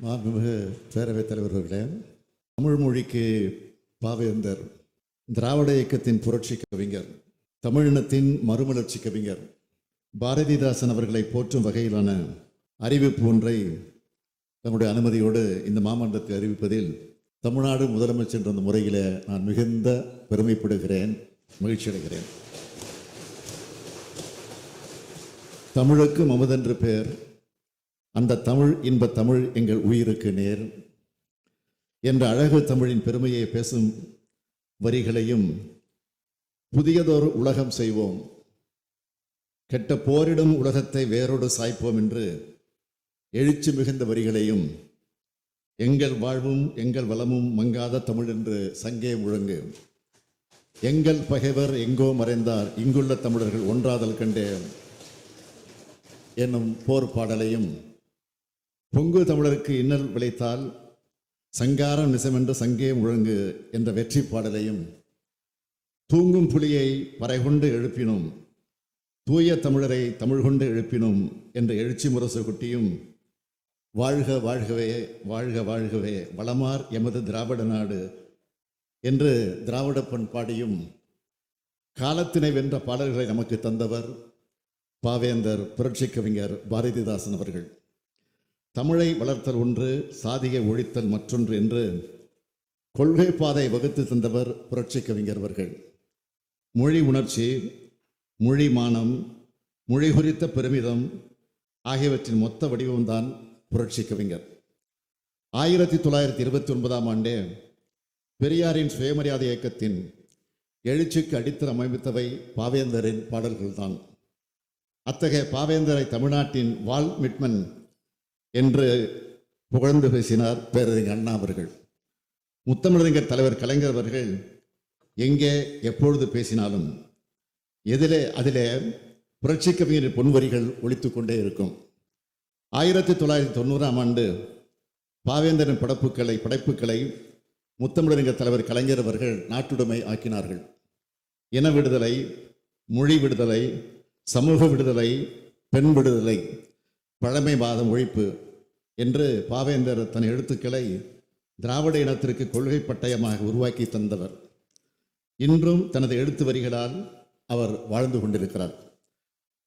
மாண்புமிகு பேரவைத் தலைவர்களே, தமிழ் மொழிக்கு பாவேந்தர் திராவிட இயக்கத்தின் புரட்சி கவிஞர், தமிழினத்தின் மறுமலர்ச்சி கவிஞர் பாரதிதாசன் அவர்களை போற்றும் வகையிலான அறிவிப்பு ஒன்றை தம்முடைய அனுமதியோடு இந்த மாமன்றத்தை அறிவிப்பதில் தமிழ்நாடு முதலமைச்சர் என்ற முறையில் நான் மிகுந்த பெருமைப்படுகிறேன், மகிழ்ச்சி அடைகிறேன். தமிழுக்கு மமதென்று பேர், அந்த தமிழ் இன்ப தமிழ் எங்கள் உயிருக்கு நேர் என்ற அழகு தமிழின் பெருமையை பேசும் வரிகளையும், புதியதொரு உலகம் செய்வோம், கெட்ட போரிடும் உலகத்தை வேரோடு சாய்ப்போம் என்று எழுச்சி மிகுந்த வரிகளையும், எங்கள் வாழ்வும் எங்கள் வளமும் மங்காத தமிழ் என்று சங்கே முழங்கு, எங்கள் பகைவர் எங்கோ மறைந்தார் இங்குள்ள தமிழர்கள் ஒன்றாதல் கண்டே என்னும் போர் பாடலையும், பொங்கு தமிழருக்கு இன்னல் விளைத்தால் சங்காரம் நிசமென்று சங்கே முழங்கு என்ற வெற்றி பாடலையும், தூங்கும் புலியை பறைகொண்டு எழுப்பினோம் தூய தமிழரை தமிழ் கொண்டு எழுப்பினோம் என்ற எழுச்சி முரசு குட்டியும், வாழ்க வாழ்கவே வாழ்க வாழ்கவே வளமார் எமது திராவிட நாடு என்று திராவிட பண்பாடியும் காலத்தினை வென்ற பாடல்களை நமக்கு தந்தவர் பாவேந்தர் புரட்சி கவிஞர் பாரதிதாசன் அவர்கள். தமிழை வளர்த்தல் ஒன்று, சாதியை ஒழித்தல் மற்றொன்று என்று கொள்கை பாதை வகுத்து தந்தவர் புரட்சி கவிஞர் அவர்கள். மொழி உணர்ச்சி, மொழி மானம், மொழி குறித்த பெருமிதம் ஆகியவற்றின் மொத்த வடிவம்தான் புரட்சி கவிஞர். 1929ஆம் ஆண்டே பெரியாரின் சுயமரியாதை இயக்கத்தின் எழுச்சிக்கு அடித்தளம் அமைத்தவை பாவேந்தரின் பாடல்கள்தான். அத்தகைய பாவேந்தரை தமிழ்நாட்டின் வால் மிட்மன் என்று புகழ்ந்து பேசினார் பேரறிஞர் அண்ணா அவர்கள். முத்தமிழறிஞர் தலைவர் கலைஞர் அவர்கள் எங்கே எப்பொழுது பேசினாலும் அதிலே புரட்சி கவிஞரின் பொன்வரிகள் ஒலித்து கொண்டே இருக்கும். 1990ஆம் ஆண்டு பாவேந்தரின் படைப்புகளை முத்தமிழறிஞர் தலைவர் கலைஞர் அவர்கள் நாட்டுடைமை ஆக்கினார்கள். இன விடுதலை, மொழி விடுதலை, சமூக விடுதலை, பெண் விடுதலை, பழமைவாதம் ஒழிப்பு என்று பாவேந்தர் தன் எழுத்துக்களை திராவிட இனத்திற்கு கொள்கை பட்டயமாக உருவாக்கி தந்தவர். இன்றும் தனது எழுத்து வரிகளால் அவர் வாழ்ந்து கொண்டிருக்கிறார்.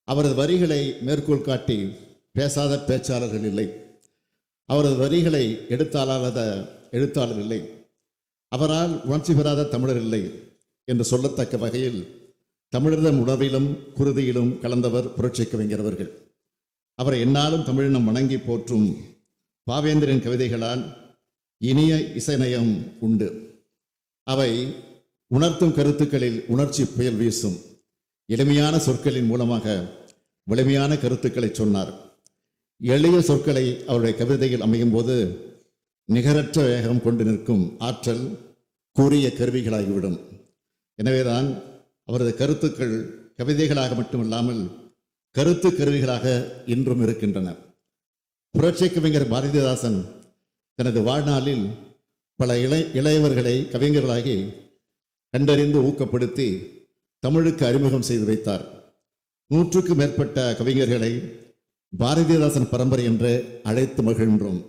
அவரது வரிகளை மேற்கோள் காட்டி பேசாத பேச்சாளர்கள் இல்லை, அவரது வரிகளை எடுத்தாளாத எழுத்தாளர் இல்லை, அவரால் உணர்ச்சி பெறாத தமிழர் இல்லை என்று சொல்லத்தக்க வகையில் தமிழரிடம் உணர்விலும் குருதியிலும் கலந்தவர் புரட்சி கவிஞர் அவர்கள். அவரை எந்நாளும் தமிழினம் வணங்கி போற்றும் பாவேந்தரின் கவிதைகளால் இனிய இசைநயம் உண்டு. அவை உணர்த்தும் கருத்துக்களில் உணர்ச்சி புயல் வீசும். எளிமையான சொற்களின் மூலமாக வலிமையான கருத்துக்களை சொன்னார். எளிய சொற்களை அவருடைய கவிதையில் அமையும் போது நிகரற்ற வேகம் கொண்டு நிற்கும் ஆற்றல் கூறிய கருவிகளாகிவிடும். எனவேதான் அவரது கருத்துக்கள் கவிதைகளாக மட்டுமில்லாமல் கருத்து கருவிகளாக இன்றும் இருக்கின்றன. புரட்சி கவிஞர் பாரதிதாசன் தனது வாழ்நாளில் பல இளையவர்களை கவிஞர்களாகி கண்டறிந்து ஊக்கப்படுத்தி தமிழுக்கு அறிமுகம் செய்து வைத்தார். 100க்கும் மேற்பட்ட கவிஞர்களை பாரதிதாசன் பரம்பரை என்று அழைத்து மகிழ்கின்றோம்.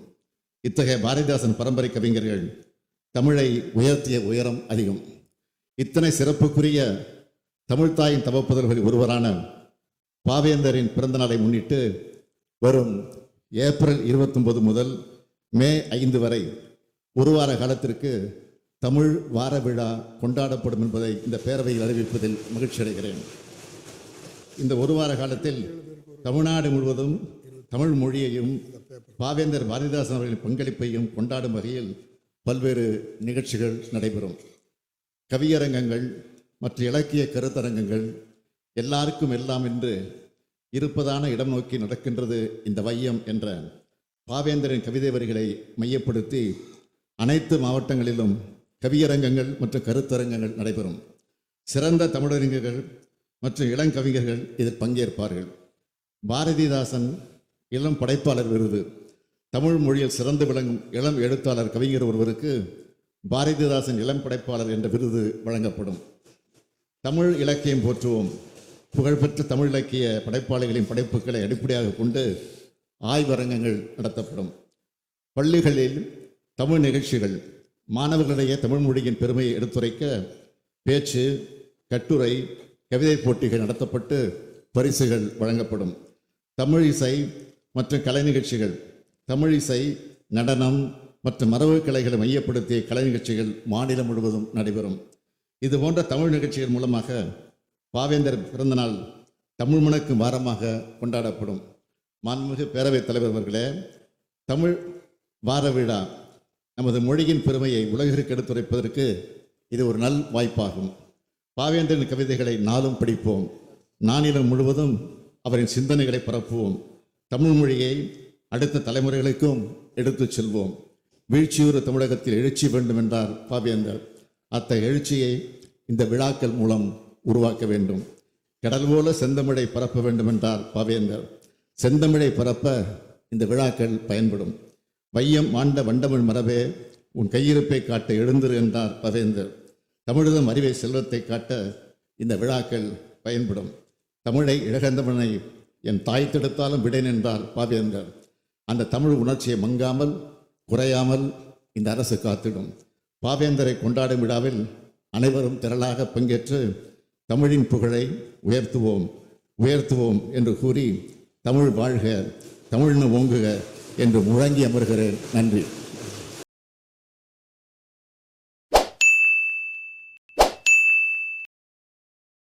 இத்தகைய பாரதிதாசன் பரம்பரை கவிஞர்கள் தமிழை உயர்த்திய உயரம் அதிகம். இத்தனை சிறப்புக்குரிய தமிழ்தாயின் தவப்புதல்களில் ஒருவரான பாவேந்தரின் பிறந்த நாளை முன்னிட்டு வரும் ஏப்ரல் 29 முதல் மே 5 வரை ஒரு வார காலத்திற்கு தமிழ் வார விழா கொண்டாடப்படும் என்பதை இந்த பேரவையில் அறிவிப்பதில் மகிழ்ச்சி அடைகிறேன். இந்த ஒரு வார காலத்தில் தமிழ்நாடு முழுவதும் தமிழ் மொழியையும் பாவேந்தர் பாரதிதாசன் அவர்களின் பங்களிப்பையும் கொண்டாடும் வகையில் பல்வேறு நிகழ்ச்சிகள் நடைபெறும். கவியரங்கங்கள் மற்ற இலக்கிய கருத்தரங்கங்கள் எல்லாருக்கும் எல்லாம் என்று இருப்பதான இடம் நோக்கி நடக்கின்றது இந்த வையம் என்ற பாவேந்தரின் கவிதை வரிகளை மையப்படுத்தி அனைத்து மாவட்டங்களிலும் கவியரங்கங்கள் மற்றும் கருத்தரங்கங்கள் நடைபெறும். சிறந்த தமிழறிஞர்கள் மற்றும் இளங்கவிஞர்கள் இதில் பங்கேற்பார்கள். பாரதிதாசன் இளம் படைப்பாளர் விருது, தமிழ் மொழியில் சிறந்து விளங்கும் இளம் எழுத்தாளர் கவிஞர் ஒருவருக்கு பாரதிதாசன் இளம் படைப்பாளர் என்ற விருது வழங்கப்படும். தமிழ் இலக்கியம் போற்றுவோம், புகழ்பெற்ற தமிழ் இலக்கிய படைப்பாளிகளின் படைப்புகளை அடிப்படையாக கொண்டு ஆய்வரங்கங்கள் நடத்தப்படும். பள்ளிகளில் தமிழ் நிகழ்ச்சிகள், மாணவர்களிடையே தமிழ் மொழியின் பெருமையை எடுத்துரைக்க பேச்சு, கட்டுரை, கவிதை போட்டிகள் நடத்தப்பட்டு பரிசுகள் வழங்கப்படும். தமிழ் இசை மற்றும் கலை நிகழ்ச்சிகள், தமிழ் இசை, நடனம் மற்றும் மரபு கலைகளை மையப்படுத்திய கலை நிகழ்ச்சிகள் மாநிலம் முழுவதும் நடைபெறும். இது போன்ற தமிழ் நிகழ்ச்சிகள் மூலமாக பாவேந்தர் பிறந்தநாள் தமிழ் மணக்கும் வாரமாக கொண்டாடப்படும். மாண்புமிகு பேரவைத் தலைவர் அவர்களே, தமிழ் வார விழா நமது மொழியின் பெருமையை உலகிற்கு எடுத்துரைப்பதற்கு இது ஒரு நல் வாய்ப்பாகும். பாவேந்தரின் கவிதைகளை நாளும் படிப்போம். நானிலம் முழுவதும் அவரின் சிந்தனைகளை பரப்புவோம். தமிழ் மொழியை அடுத்த தலைமுறைகளுக்கும் எடுத்துச் செல்வோம். வீழ்ச்சியூறு தமிழகத்தில் எழுச்சி வேண்டும் என்றார் பாவேந்தர். அத்தகைய எழுச்சியை இந்த விழாக்கள் மூலம் உருவாக்க வேண்டும். கடல் போல செந்தமிழை பரப்ப வேண்டும் என்றார் பாவேந்தர். செந்தமிழை பரப்ப இந்த விழாக்கள் பயன்படும். வையம் ஆண்ட வண்டமிழ் மரபே, உன் கையிருப்பை காட்ட எழுந்திரு என்றார் பாவேந்தர். தமிழகம் அறிவை செல்வத்தை காட்ட இந்த விழாக்கள் பயன்படும். தமிழை இழகந்தவனை என் தாய் தடுத்தாலும் விடேன் என்றார் பாவேந்தர். அந்த தமிழ் உணர்ச்சியை மங்காமல் குறையாமல் இந்த அரசு காத்திடும். பாவேந்தரை கொண்டாடும் விழாவில் அனைவரும் திரளாக பங்கேற்று தமிழின் புகழை உயர்த்துவோம் என்று கூறி, தமிழ் வாழ்க, தமிழ்னு ஓங்குக என்று முழங்கி அமர்கிறேன். நன்றி.